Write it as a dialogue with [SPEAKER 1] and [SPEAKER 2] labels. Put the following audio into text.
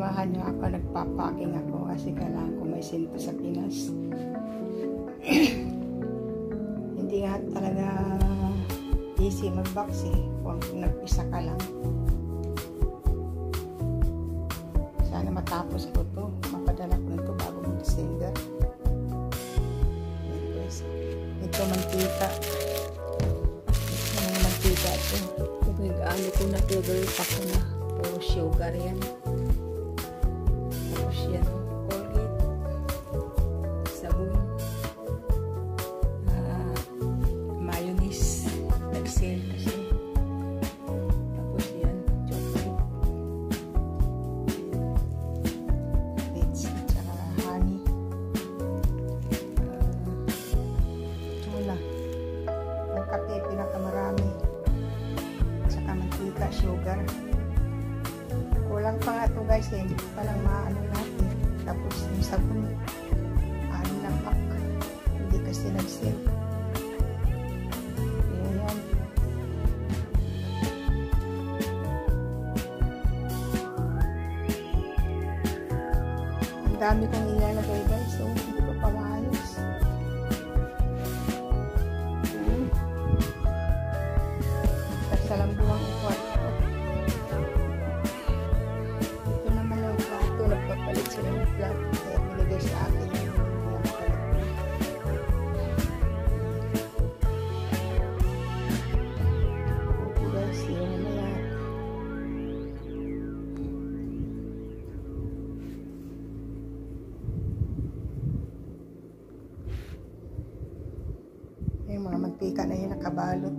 [SPEAKER 1] samahan niyo ako, nagpapaking ako kasi kailangan ko may sinto sa Pinas. Hindi nga talaga easy mag-box kung nag-isa ka lang. Sana matapos ko to, mapadala ko nito bago mag-December. Ito mantika. Ito mga mantika ito. Ano ko na flavor pa ko na puro sugar yan. Tapos yan, Colgate, sabon, mayonnaise, nag-sale kasi. Tapos yan, chocolate, dates, tsaka honey, tuna, ang kape pinakamarami, tsaka mantika, sugar. Kulang pa nga ito guys, hindi ko palang maano natin. Tapos yung sabon, ano na pack, hindi kasi nag-sale. Ayan. Ang dami kong ilalagay guys, so hindi ko pa maayos. Kasalambuang kwarto. Nagpapalit sila ng flat kaya binigay sa akin yung palit. Okay guys, yun na lahat. Yung mga mantika na yun nakabalot.